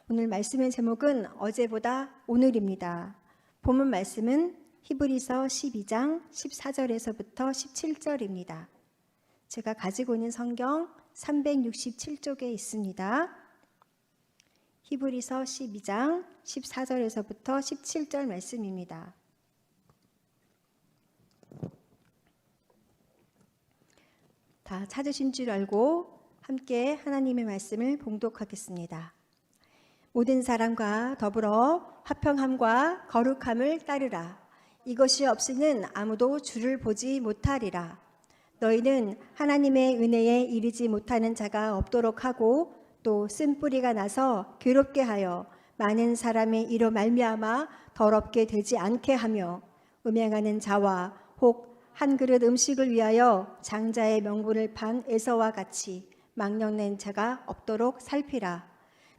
오늘 말씀의 제목은 어제보다 오늘입니다. 본문 말씀은 히브리서 12장 14절에서부터 17절입니다. 제가 가지고 있는 성경 367쪽에 있습니다. 히브리서 12장 14절에서부터 17절 말씀입니다. 다 찾으신 줄 알고 함께 하나님의 말씀을 봉독하겠습니다. 모든 사람과 더불어 화평함과 거룩함을 따르라. 이것이 없이는 아무도 주를 보지 못하리라. 너희는 하나님의 은혜에 이르지 못하는 자가 없도록 하고 또 쓴뿌리가 나서 괴롭게 하여 많은 사람의 이로 말미암아 더럽게 되지 않게 하며 음행하는 자와 혹 한 그릇 음식을 위하여 장자의 명분을 판 에서와 같이 망령낸 자가 없도록 살피라.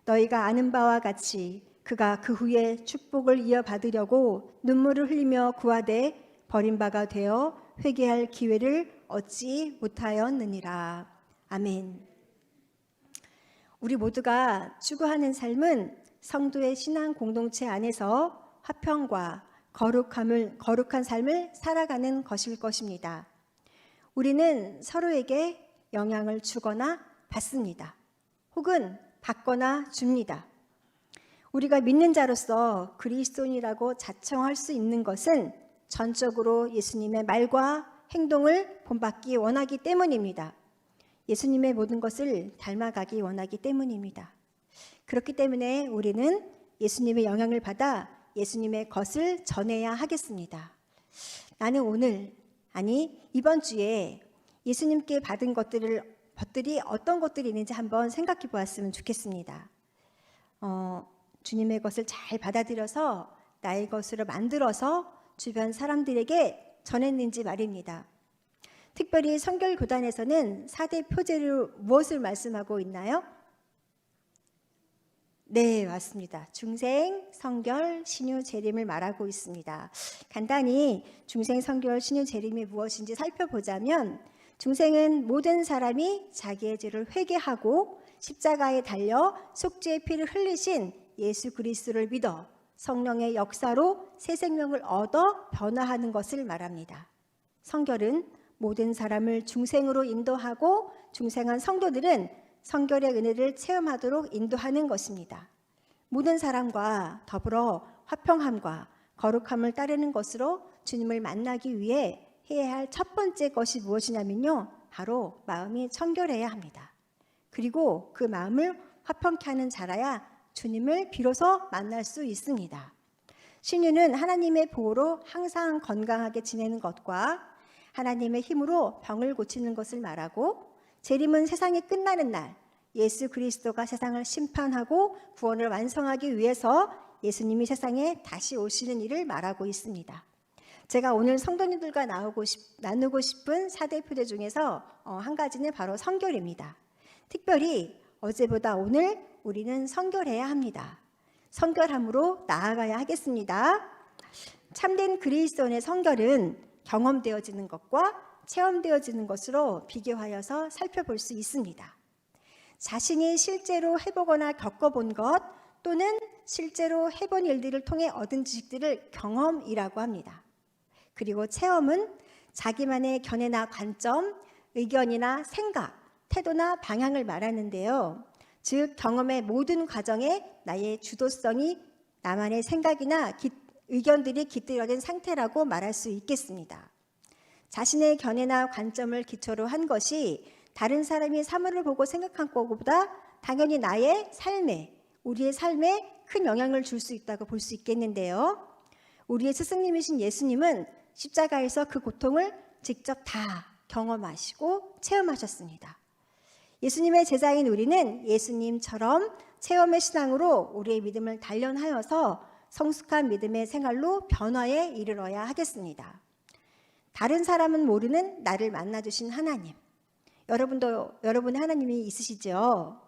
너희가 아는 바와 같이 그가 그 후에 축복을 이어받으려고 눈물을 흘리며 구하되 버림바가 되어 회개할 기회를 얻지 못하였느니라. 아멘. 우리 모두가 추구하는 삶은 성도의 신앙 공동체 안에서 화평과 거룩한 삶을 살아가는 것일 것입니다. 우리는 서로에게 영향을 주거나 받습니다. 혹은 받거나 줍니다. 우리가 믿는 자로서 그리스도인이라고 자청할 수 있는 것은 전적으로 예수님의 말과 행동을 본받기 원하기 때문입니다. 예수님의 모든 것을 닮아가기 원하기 때문입니다. 그렇기 때문에 우리는 예수님의 영향을 받아 예수님의 것을 전해야 하겠습니다. 나는 오늘, 이번 주에 예수님께 받은 것들이 어떤 것들이 있는지 한번 생각해 보았으면 좋겠습니다. 주님의 것을 잘 받아들여서 나의 것으로 만들어서 주변 사람들에게 전했는지 말입니다. 특별히 성결교단에서는 4대 표제로 무엇을 말씀하고 있나요? 네, 맞습니다. 중생, 성결, 신유, 재림을 말하고 있습니다. 간단히 중생, 성결, 신유, 재림이 무엇인지 살펴보자면 중생은 모든 사람이 자기의 죄를 회개하고 십자가에 달려 속죄의 피를 흘리신 예수 그리스도를 믿어 성령의 역사로 새 생명을 얻어 변화하는 것을 말합니다. 성결은 모든 사람을 중생으로 인도하고 중생한 성도들은 성결의 은혜를 체험하도록 인도하는 것입니다. 모든 사람과 더불어 화평함과 거룩함을 따르는 것으로 주님을 만나기 위해 해야 할 첫 번째 것이 무엇이냐면요, 바로 마음이 청결해야 합니다. 그리고 그 마음을 화평케 하는 자라야 주님을 비로소 만날 수 있습니다. 신유는 하나님의 보호로 항상 건강하게 지내는 것과 하나님의 힘으로 병을 고치는 것을 말하고, 재림은 세상이 끝나는 날 예수 그리스도가 세상을 심판하고 구원을 완성하기 위해서 예수님이 세상에 다시 오시는 일을 말하고 있습니다. 제가 오늘 성도님들과 나누고 싶은 4대 표제 중에서 한 가지는 바로 성결입니다. 특별히 어제보다 오늘 우리는 성결해야 합니다. 성결함으로 나아가야 하겠습니다. 참된 그리스도인의 성결은 경험되어지는 것과 체험되어지는 것으로 비교하여서 살펴볼 수 있습니다. 자신이 실제로 해보거나 겪어본 것 또는 실제로 해본 일들을 통해 얻은 지식들을 경험이라고 합니다. 그리고 체험은 자기만의 견해나 관점, 의견이나 생각, 태도나 방향을 말하는데요. 즉 경험의 모든 과정에 나의 주도성이 나만의 생각이나 의견들이 깃들어진 상태라고 말할 수 있겠습니다. 자신의 견해나 관점을 기초로 한 것이 다른 사람이 사물을 보고 생각한 것보다 당연히 우리의 삶에 큰 영향을 줄 수 있다고 볼 수 있겠는데요. 우리의 스승님이신 예수님은 십자가에서 그 고통을 직접 다 경험하시고 체험하셨습니다. 예수님의 제자인 우리는 예수님처럼 체험의 신앙으로 우리의 믿음을 단련하여서 성숙한 믿음의 생활로 변화에 이르러야 하겠습니다. 다른 사람은 모르는 나를 만나주신 하나님, 여러분의 하나님이 있으시죠?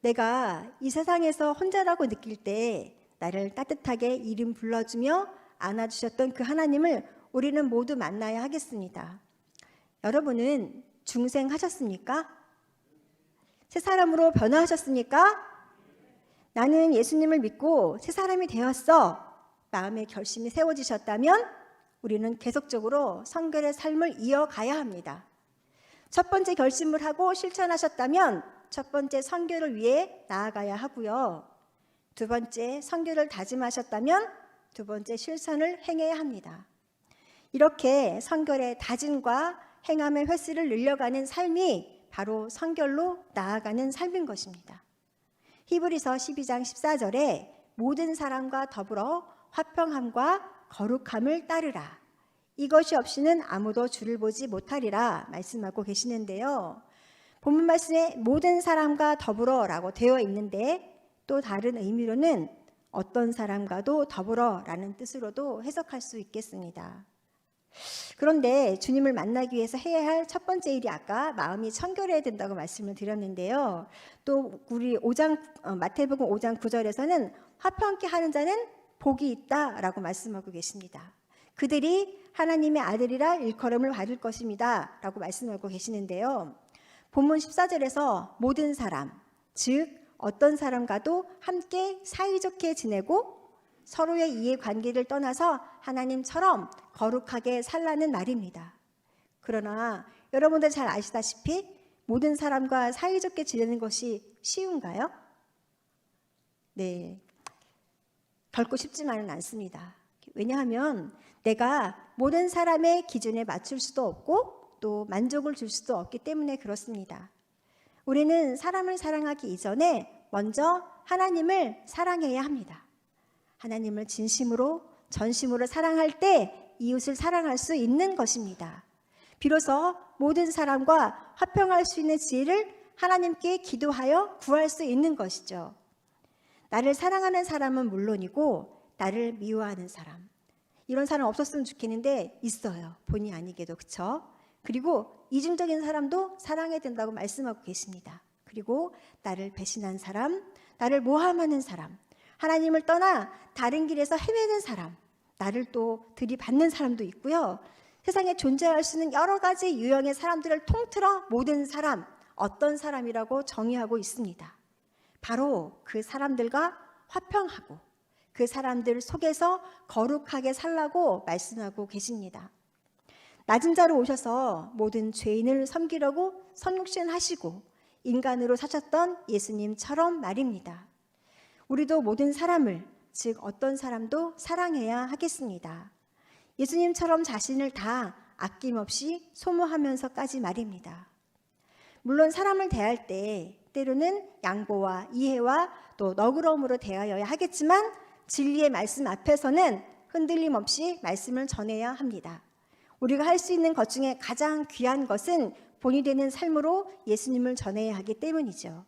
내가 이 세상에서 혼자라고 느낄 때 나를 따뜻하게 이름 불러주며 안아주셨던 그 하나님을 우리는 모두 만나야 하겠습니다. 여러분은 중생하셨습니까? 새 사람으로 변화하셨습니까? 나는 예수님을 믿고 새 사람이 되었어. 마음의 결심이 세워지셨다면 우리는 계속적으로 성결의 삶을 이어가야 합니다. 첫 번째 결심을 하고 실천하셨다면 첫 번째 성결을 위해 나아가야 하고요. 두 번째 성결을 다짐하셨다면 두 번째 실천을 행해야 합니다. 이렇게 성결의 다짐과 행함의 횟수를 늘려가는 삶이 바로 성결로 나아가는 삶인 것입니다. 히브리서 12장 14절에 모든 사람과 더불어 화평함과 거룩함을 따르라. 이것이 없이는 아무도 주를 보지 못하리라 말씀하고 계시는데요. 본문 말씀에 모든 사람과 더불어라고 되어 있는데 또 다른 의미로는 어떤 사람과도 더불어라는 뜻으로도 해석할 수 있겠습니다. 그런데 주님을 만나기 위해서 해야 할 첫 번째 일이 아까 마음이 청결해야 된다고 말씀을 드렸는데요. 또 우리 마태복음 5장 9절에서는 화평케 하는 자는 복이 있다라고 말씀하고 계십니다. 그들이 하나님의 아들이라 일컬음을 받을 것입니다 라고 말씀하고 계시는데요. 본문 14절에서 모든 사람, 즉 어떤 사람과도 함께 사이좋게 지내고 서로의 이해관계를 떠나서 하나님처럼 거룩하게 살라는 말입니다. 그러나 여러분들 잘 아시다시피 모든 사람과 사이좋게 지내는 것이 쉬운가요? 네, 결코 쉽지만은 않습니다. 왜냐하면 내가 모든 사람의 기준에 맞출 수도 없고 또 만족을 줄 수도 없기 때문에 그렇습니다. 우리는 사람을 사랑하기 이전에 먼저 하나님을 사랑해야 합니다. 하나님을 진심으로 전심으로 사랑할 때 이웃을 사랑할 수 있는 것입니다. 비로소 모든 사람과 화평할 수 있는 지혜를 하나님께 기도하여 구할 수 있는 것이죠. 나를 사랑하는 사람은 물론이고 나를 미워하는 사람, 이런 사람 없었으면 좋겠는데 있어요. 본의 아니게도. 그렇죠? 그리고 이중적인 사람도 사랑해야 된다고 말씀하고 계십니다. 그리고 나를 배신한 사람, 나를 모함하는 사람, 하나님을 떠나 다른 길에서 헤매는 사람, 나를 또 들이받는 사람도 있고요. 세상에 존재할 수 있는 여러 가지 유형의 사람들을 통틀어 모든 사람, 어떤 사람이라고 정의하고 있습니다. 바로 그 사람들과 화평하고 그 사람들 속에서 거룩하게 살라고 말씀하고 계십니다. 낮은 자로 오셔서 모든 죄인을 섬기려고 선육신하시고 인간으로 사셨던 예수님처럼 말입니다. 우리도 모든 사람을, 즉 어떤 사람도 사랑해야 하겠습니다. 예수님처럼 자신을 다 아낌없이 소모하면서까지 말입니다. 물론 사람을 대할 때 때로는 양보와 이해와 또 너그러움으로 대하여야 하겠지만 진리의 말씀 앞에서는 흔들림 없이 말씀을 전해야 합니다. 우리가 할 수 있는 것 중에 가장 귀한 것은 본이 되는 삶으로 예수님을 전해야 하기 때문이죠.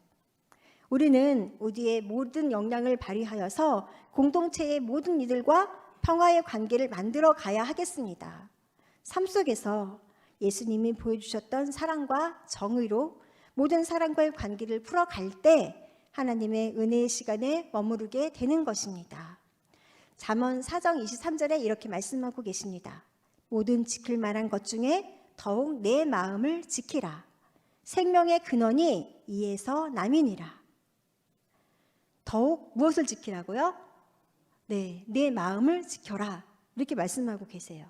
우리는 우리의 모든 역량을 발휘하여서 공동체의 모든 이들과 평화의 관계를 만들어 가야 하겠습니다. 삶 속에서 예수님이 보여주셨던 사랑과 정의로 모든 사람과의 관계를 풀어갈 때 하나님의 은혜의 시간에 머무르게 되는 것입니다. 잠언 4장 23절에 이렇게 말씀하고 계십니다. 모든 지킬 만한 것 중에 더욱 내 마음을 지키라. 생명의 근원이 이에서 남이니라. 더욱 무엇을 지키라고요? 네, 내 마음을 지켜라. 이렇게 말씀하고 계세요.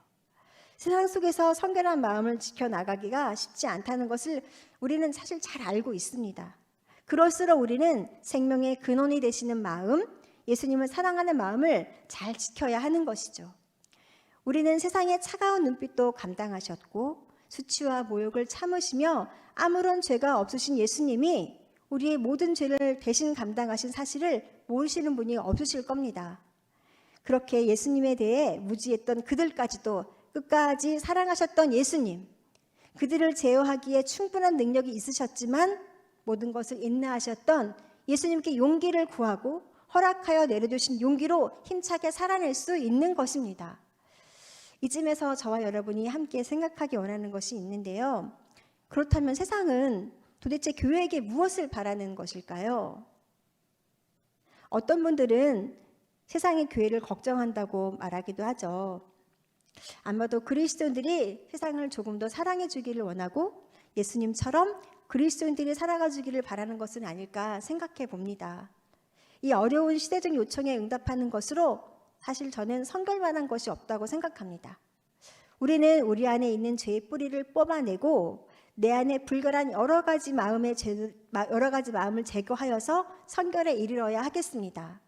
세상 속에서 성결한 마음을 지켜나가기가 쉽지 않다는 것을 우리는 사실 잘 알고 있습니다. 그럴수록 우리는 생명의 근원이 되시는 마음, 예수님을 사랑하는 마음을 잘 지켜야 하는 것이죠. 우리는 세상의 차가운 눈빛도 감당하셨고 수치와 모욕을 참으시며 아무런 죄가 없으신 예수님이 우리의 모든 죄를 대신 감당하신 사실을 모르시는 분이 없으실 겁니다. 그렇게 예수님에 대해 무지했던 그들까지도 끝까지 사랑하셨던 예수님, 그들을 제어하기에 충분한 능력이 있으셨지만 모든 것을 인내하셨던 예수님께 용기를 구하고 허락하여 내려주신 용기로 힘차게 살아낼 수 있는 것입니다. 이쯤에서 저와 여러분이 함께 생각하기 원하는 것이 있는데요. 그렇다면 세상은 도대체 교회에게 무엇을 바라는 것일까요? 어떤 분들은 세상의 교회를 걱정한다고 말하기도 하죠. 아마도 그리스도인들이 세상을 조금 더 사랑해 주기를 원하고 예수님처럼 그리스도인들이 살아가 주기를 바라는 것은 아닐까 생각해 봅니다. 이 어려운 시대적 요청에 응답하는 것으로 사실 저는 성결만한 것이 없다고 생각합니다. 우리는 우리 안에 있는 죄의 뿌리를 뽑아내고 내 안에 불결한 여러 가지 마음을 제거하여서 성결에 이르러야 하겠습니다.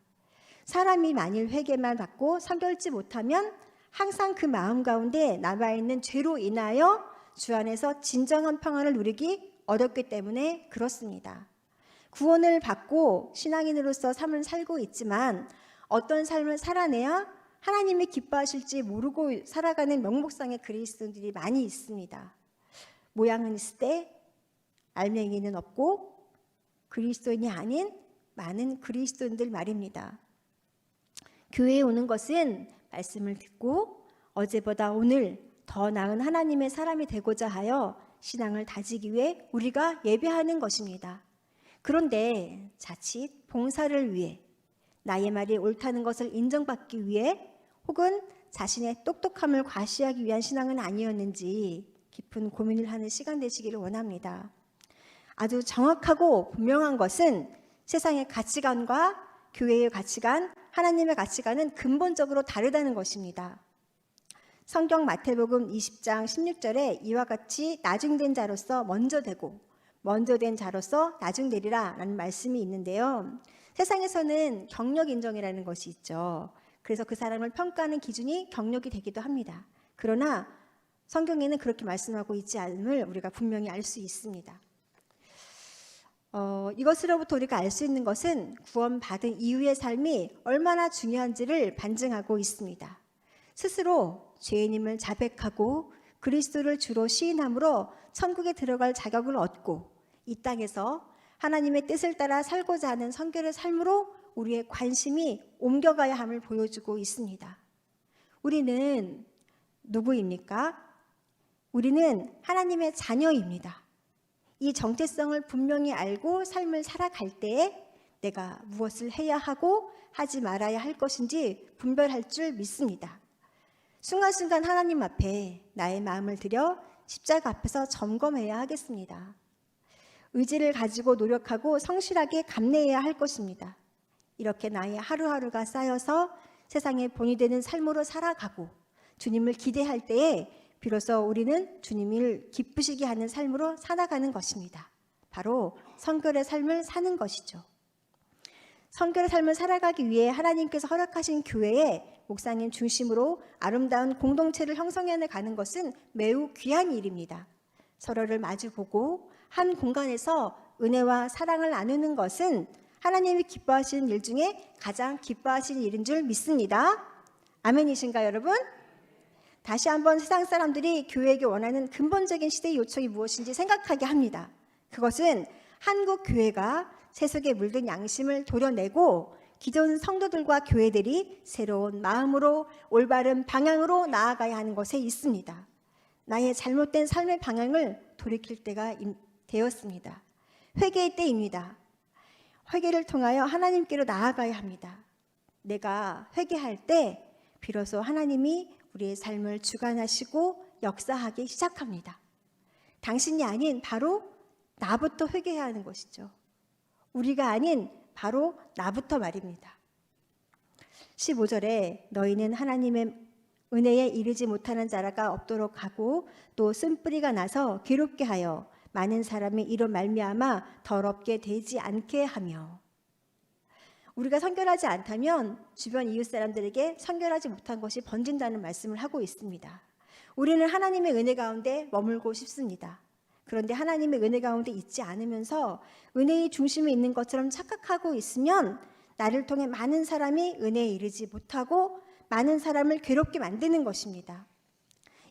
사람이 만일 회개만 받고 성결지 못하면 항상 그 마음 가운데 남아있는 죄로 인하여 주 안에서 진정한 평안을 누리기 어렵기 때문에 그렇습니다. 구원을 받고 신앙인으로서 삶을 살고 있지만 어떤 삶을 살아내야 하나님이 기뻐하실지 모르고 살아가는 명목상의 그리스도인들이 많이 있습니다. 모양은 있을 때 알맹이는 없고 그리스도인이 아닌 많은 그리스도인들 말입니다. 교회에 오는 것은 말씀을 듣고 어제보다 오늘 더 나은 하나님의 사람이 되고자 하여 신앙을 다지기 위해 우리가 예배하는 것입니다. 그런데 자칫 봉사를 위해 나의 말이 옳다는 것을 인정받기 위해 혹은 자신의 똑똑함을 과시하기 위한 신앙은 아니었는지 깊은 고민을 하는 시간 되시기를 원합니다. 아주 정확하고 분명한 것은 세상의 가치관과 교회의 가치관, 하나님의 가치관은 근본적으로 다르다는 것입니다. 성경 마태복음 20장 16절에 이와 같이 나중된 자로서 먼저 되고 먼저 된 자로서 나중되리라 라는 말씀이 있는데요. 세상에서는 경력 인정이라는 것이 있죠. 그래서 그 사람을 평가하는 기준이 경력이 되기도 합니다. 그러나 성경에는 그렇게 말씀하고 있지 않음을 우리가 분명히 알 수 있습니다. 이것으로부터 우리가 알 수 있는 것은 구원받은 이후의 삶이 얼마나 중요한지를 반증하고 있습니다. 스스로 죄인임을 자백하고 그리스도를 주로 시인함으로 천국에 들어갈 자격을 얻고 이 땅에서 하나님의 뜻을 따라 살고자 하는 성결의 삶으로 우리의 관심이 옮겨가야 함을 보여주고 있습니다. 우리는 누구입니까? 우리는 하나님의 자녀입니다. 이 정체성을 분명히 알고 삶을 살아갈 때에 내가 무엇을 해야 하고 하지 말아야 할 것인지 분별할 줄 믿습니다. 순간순간 하나님 앞에 나의 마음을 들여 십자가 앞에서 점검해야 하겠습니다. 의지를 가지고 노력하고 성실하게 감내해야 할 것입니다. 이렇게 나의 하루하루가 쌓여서 세상의 본이 되는 삶으로 살아가고 주님을 기대할 때에 비로소 우리는 주님을 기쁘시게 하는 삶으로 살아가는 것입니다. 바로 성결의 삶을 사는 것이죠. 성결의 삶을 살아가기 위해 하나님께서 허락하신 교회에 목사님 중심으로 아름다운 공동체를 형성해 가는 것은 매우 귀한 일입니다. 서로를 마주보고 한 공간에서 은혜와 사랑을 나누는 것은 하나님이 기뻐하시는 일 중에 가장 기뻐하시는 일인 줄 믿습니다. 아멘이신가요, 여러분? 다시 한번 세상 사람들이 교회에게 원하는 근본적인 시대의 요청이 무엇인지 생각하게 합니다. 그것은 한국 교회가 세속에 물든 양심을 도려내고 기존 성도들과 교회들이 새로운 마음으로 올바른 방향으로 나아가야 하는 것에 있습니다. 나의 잘못된 삶의 방향을 돌이킬 때가 되었습니다. 회개의 때입니다. 회개를 통하여 하나님께로 나아가야 합니다. 내가 회개할 때 비로소 하나님이 우리의 삶을 주관하시고 역사하기 시작합니다. 당신이 아닌 바로 나부터 회개해야 하는 것이죠. 우리가 아닌 바로 나부터 말입니다. 15절에 너희는 하나님의 은혜에 이르지 못하는 자라가 없도록 하고 또 쓴뿌리가 나서 괴롭게 하여 많은 사람이 이로 말미암아 더럽게 되지 않게 하며. 우리가 성결하지 않다면 주변 이웃 사람들에게 성결하지 못한 것이 번진다는 말씀을 하고 있습니다. 우리는 하나님의 은혜 가운데 머물고 싶습니다. 그런데 하나님의 은혜 가운데 있지 않으면서 은혜의 중심에 있는 것처럼 착각하고 있으면 나를 통해 많은 사람이 은혜에 이르지 못하고 많은 사람을 괴롭게 만드는 것입니다.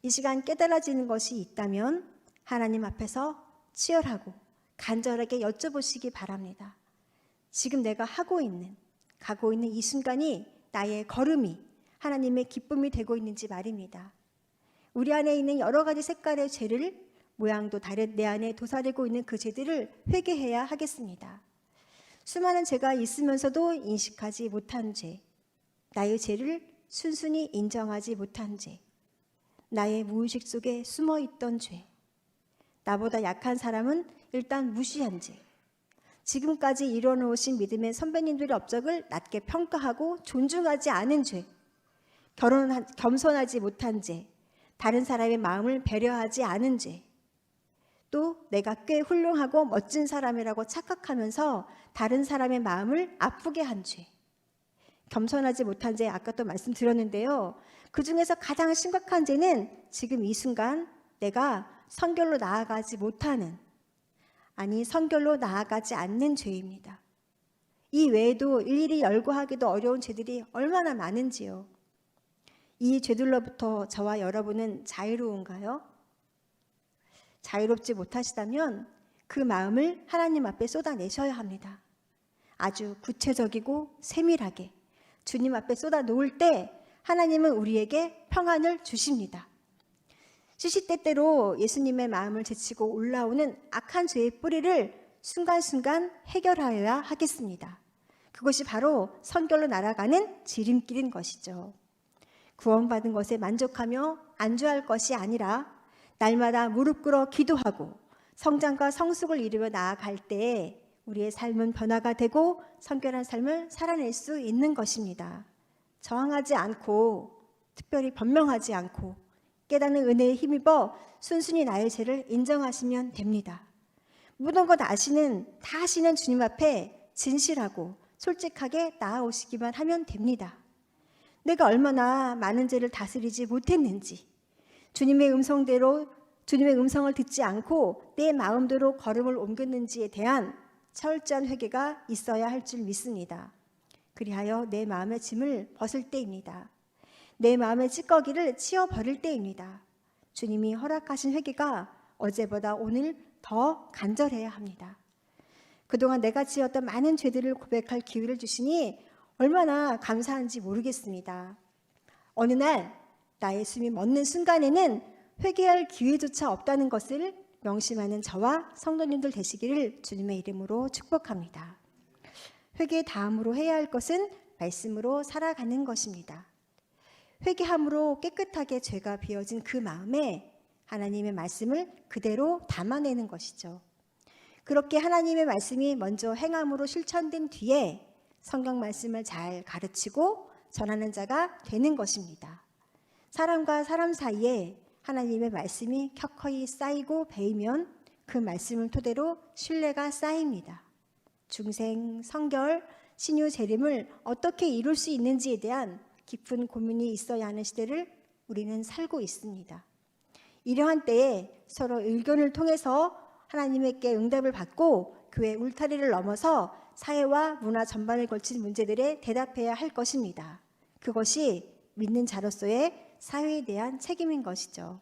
이 시간 깨달아지는 것이 있다면 하나님 앞에서 치열하고 간절하게 여쭤보시기 바랍니다. 지금 내가 가고 있는 이 순간이 나의 걸음이 하나님의 기쁨이 되고 있는지 말입니다. 우리 안에 있는 여러 가지 색깔의 죄를 모양도 다른 내 안에 도사리고 있는 그 죄들을 회개해야 하겠습니다. 수많은 죄가 있으면서도 인식하지 못한 죄, 나의 죄를 순순히 인정하지 못한 죄, 나의 무의식 속에 숨어있던 죄, 나보다 약한 사람은 일단 무시한 죄, 지금까지 이뤄놓으신 믿음의 선배님들의 업적을 낮게 평가하고 존중하지 않은 죄, 겸손하지 못한 죄, 다른 사람의 마음을 배려하지 않은 죄, 또 내가 꽤 훌륭하고 멋진 사람이라고 착각하면서 다른 사람의 마음을 아프게 한 죄, 겸손하지 못한 죄 아까 또 말씀드렸는데요. 그 중에서 가장 심각한 죄는 지금 이 순간 내가 성결로 나아가지 못하는, 아니 성결로 나아가지 않는 죄입니다. 이 외에도 일일이 열거하기도 어려운 죄들이 얼마나 많은지요. 이 죄들로부터 저와 여러분은 자유로운가요? 자유롭지 못하시다면 그 마음을 하나님 앞에 쏟아내셔야 합니다. 아주 구체적이고 세밀하게 주님 앞에 쏟아놓을 때 하나님은 우리에게 평안을 주십니다. 시시때때로 예수님의 마음을 제치고 올라오는 악한 죄의 뿌리를 순간순간 해결하여야 하겠습니다. 그것이 바로 성결로 날아가는 지름길인 것이죠. 구원받은 것에 만족하며 안주할 것이 아니라 날마다 무릎 꿇어 기도하고 성장과 성숙을 이루며 나아갈 때에 우리의 삶은 변화가 되고 성결한 삶을 살아낼 수 있는 것입니다. 저항하지 않고 특별히 변명하지 않고 깨닫는 은혜에 힘입어 순순히 나의 죄를 인정하시면 됩니다. 모든 것 다 아시는 주님 앞에 진실하고 솔직하게 나아오시기만 하면 됩니다. 내가 얼마나 많은 죄를 다스리지 못했는지, 주님의 음성을 듣지 않고 내 마음대로 걸음을 옮겼는지에 대한 철저한 회개가 있어야 할 줄 믿습니다. 그리하여 내 마음의 짐을 벗을 때입니다. 내 마음의 찌꺼기를 치워버릴 때입니다. 주님이 허락하신 회개가 어제보다 오늘 더 간절해야 합니다. 그동안 내가 지었던 많은 죄들을 고백할 기회를 주시니 얼마나 감사한지 모르겠습니다. 어느 날 나의 숨이 멎는 순간에는 회개할 기회조차 없다는 것을 명심하는 저와 성도님들 되시기를 주님의 이름으로 축복합니다. 회개 다음으로 해야 할 것은 말씀으로 살아가는 것입니다. 회개함으로 깨끗하게 죄가 비어진 그 마음에 하나님의 말씀을 그대로 담아내는 것이죠. 그렇게 하나님의 말씀이 먼저 행함으로 실천된 뒤에 성경 말씀을 잘 가르치고 전하는 자가 되는 것입니다. 사람과 사람 사이에 하나님의 말씀이 켜커이 쌓이고 배이면 그 말씀을 토대로 신뢰가 쌓입니다. 중생, 성결, 신유, 재림을 어떻게 이룰 수 있는지에 대한 깊은 고민이 있어야 하는 시대를 우리는 살고 있습니다. 이러한 때에 서로 의견을 통해서 하나님께 응답을 받고 교회 울타리를 넘어서 사회와 문화 전반을 걸친 문제들에 대답해야 할 것입니다. 그것이 믿는 자로서의 사회에 대한 책임인 것이죠.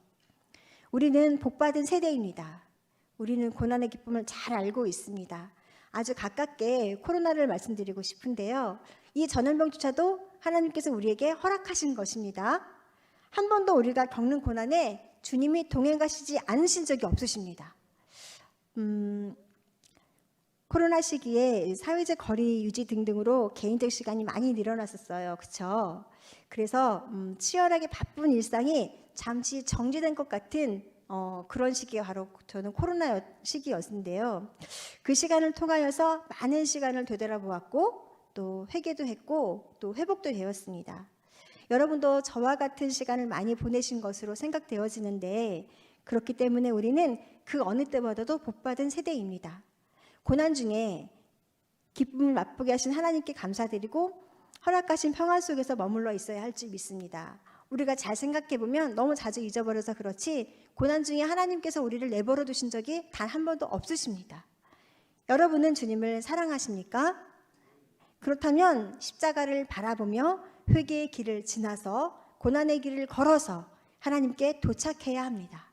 우리는 복받은 세대입니다. 우리는 고난의 기쁨을 잘 알고 있습니다. 아주 가깝게 코로나를 말씀드리고 싶은데요. 이 전염병조차도 하나님께서 우리에게 허락하신 것입니다. 한 번도 우리가 겪는 고난에 주님이 동행하시지 않으신 적이 없으십니다. 코로나 시기에 사회적 거리 유지 등등으로 개인적 시간이 많이 늘어났었어요. 그렇죠? 그래서 치열하게 바쁜 일상이 잠시 정지된 것 같은 그런 시기가 바로 저는 코로나 시기였는데요. 그 시간을 통하여서 많은 시간을 되돌아보았고 또 회개도 했고 또 회복도 되었습니다. 여러분도 저와 같은 시간을 많이 보내신 것으로 생각되어지는데 그렇기 때문에 우리는 그 어느 때보다도 복받은 세대입니다. 고난 중에 기쁨을 맛보게 하신 하나님께 감사드리고 허락하신 평안 속에서 머물러 있어야 할 줄 믿습니다. 우리가 잘 생각해보면 너무 자주 잊어버려서 그렇지 고난 중에 하나님께서 우리를 내버려 두신 적이 단 한 번도 없으십니다. 여러분은 주님을 사랑하십니까? 그렇다면 십자가를 바라보며 회개의 길을 지나서 고난의 길을 걸어서 하나님께 도착해야 합니다.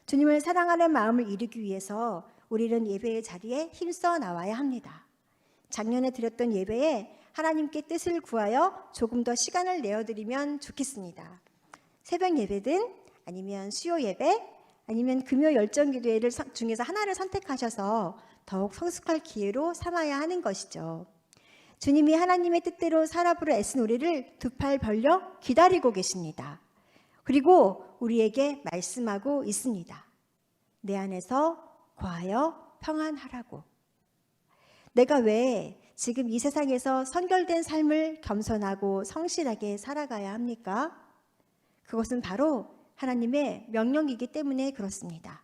주님을 사랑하는 마음을 이루기 위해서 우리는 예배의 자리에 힘써 나와야 합니다. 작년에 드렸던 예배에 하나님께 뜻을 구하여 조금 더 시간을 내어드리면 좋겠습니다. 새벽 예배든 아니면 수요 예배 아니면 금요 열정기도회를 중에서 하나를 선택하셔서 더욱 성숙할 기회로 삼아야 하는 것이죠. 주님이 하나님의 뜻대로 살아보려 애쓴 우리를 두 팔 벌려 기다리고 계십니다. 그리고 우리에게 말씀하고 있습니다. 내 안에서 거하여 평안하라고. 내가 왜 지금 이 세상에서 선결된 삶을 겸손하고 성실하게 살아가야 합니까? 그것은 바로 하나님의 명령이기 때문에 그렇습니다.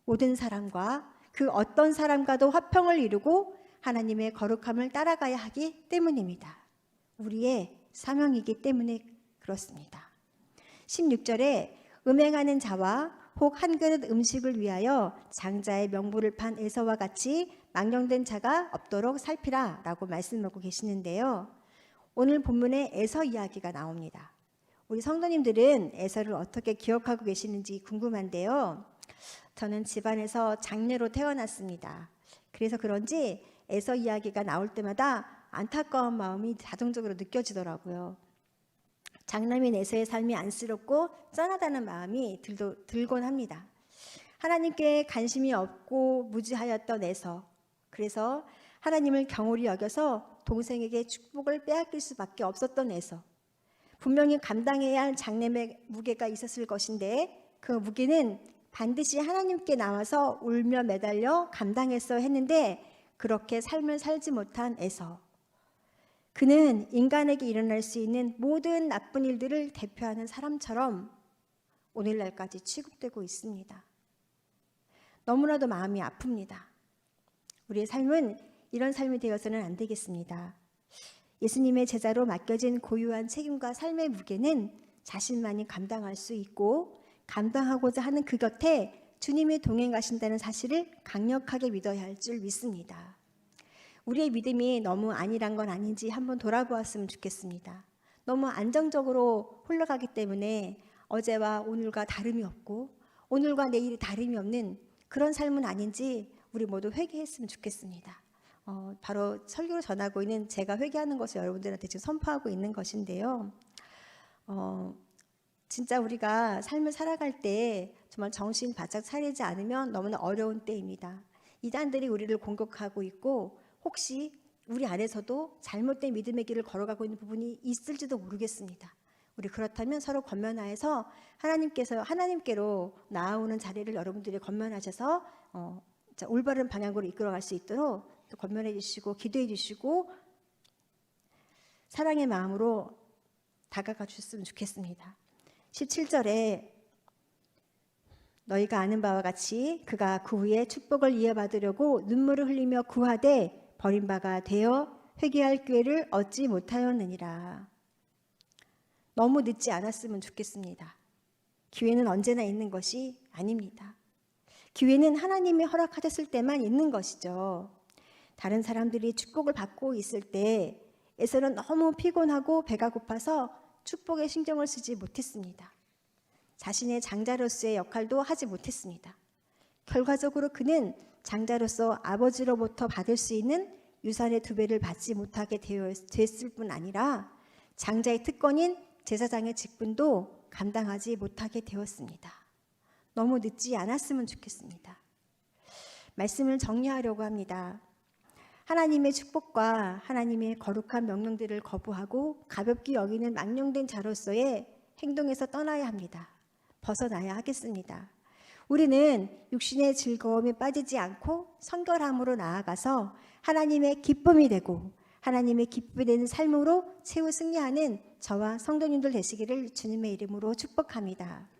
모든 사람과 그 어떤 사람과도 화평을 이루고 하나님의 거룩함을 따라가야 하기 때문입니다. 우리의 사명이기 때문에 그렇습니다. 16절에 음행하는 자와 혹 한 그릇 음식을 위하여 장자의 명부를 판 에서와 같이 망령된 자가 없도록 살피라 라고 말씀하고 계시는데요. 오늘 본문에 에서 이야기가 나옵니다. 우리 성도님들은 에서를 어떻게 기억하고 계시는지 궁금한데요. 저는 집안에서 장녀로 태어났습니다. 그래서 그런지 에서 이야기가 나올 때마다 안타까운 마음이 자동적으로 느껴지더라고요. 장남인 에서의 삶이 안쓰럽고 짠하다는 마음이 들곤 합니다. 하나님께 관심이 없고 무지하였던 에서, 그래서 하나님을 경홀히 여겨서 동생에게 축복을 빼앗길 수밖에 없었던 에서, 분명히 감당해야 할 장남의 무게가 있었을 것인데 그 무게는 반드시 하나님께 나와서 울며 매달려 감당했어야 했는데 그렇게 삶을 살지 못한 에서, 그는 인간에게 일어날 수 있는 모든 나쁜 일들을 대표하는 사람처럼 오늘날까지 취급되고 있습니다. 너무나도 마음이 아픕니다. 우리의 삶은 이런 삶이 되어서는 안 되겠습니다. 예수님의 제자로 맡겨진 고유한 책임과 삶의 무게는 자신만이 감당할 수 있고 감당하고자 하는 그 곁에 주님이 동행하신다는 사실을 강력하게 믿어야 할 줄 믿습니다. 우리의 믿음이 너무 안일한 건 아닌지 한번 돌아보았으면 좋겠습니다. 너무 안정적으로 흘러가기 때문에 어제와 오늘과 다름이 없고 오늘과 내일이 다름이 없는 그런 삶은 아닌지 우리 모두 회개했으면 좋겠습니다. 바로 설교를 전하고 있는 제가 회개하는 것을 여러분들한테 지금 선포하고 있는 것인데요. 진짜 우리가 삶을 살아갈 때 정말 정신 바짝 차리지 않으면 너무나 어려운 때입니다. 이단들이 우리를 공격하고 있고 혹시 우리 안에서도 잘못된 믿음의 길을 걸어가고 있는 부분이 있을지도 모르겠습니다. 우리 그렇다면 서로 권면하여서 하나님께로 나아오는 자리를 여러분들이 권면하셔서 올바른 방향으로 이끌어갈 수 있도록 또 권면해 주시고 기도해 주시고 사랑의 마음으로 다가가 주셨으면 좋겠습니다. 17절에 너희가 아는 바와 같이 그가 그 후에 축복을 이어받으려고 눈물을 흘리며 구하되 버린 바가 되어 회개할 기회를 얻지 못하였느니라. 너무 늦지 않았으면 좋겠습니다. 기회는 언제나 있는 것이 아닙니다. 기회는 하나님이 허락하셨을 때만 있는 것이죠. 다른 사람들이 축복을 받고 있을 때에서는 너무 피곤하고 배가 고파서 축복에 신경을 쓰지 못했습니다. 자신의 장자로서의 역할도 하지 못했습니다. 결과적으로 그는 장자로서 아버지로부터 받을 수 있는 유산의 2배를 받지 못하게 됐을 뿐 아니라 장자의 특권인 제사장의 직분도 감당하지 못하게 되었습니다. 너무 늦지 않았으면 좋겠습니다. 말씀을 정리하려고 합니다. 하나님의 축복과 하나님의 거룩한 명령들을 거부하고 가볍게 여기는 망령된 자로서의 행동에서 떠나야 합니다. 벗어나야 하겠습니다. 우리는 육신의 즐거움에 빠지지 않고 성결함으로 나아가서 하나님의 기쁨이 되고 하나님의 기쁨이 되는 삶으로 최후 승리하는 저와 성도님들 되시기를 주님의 이름으로 축복합니다.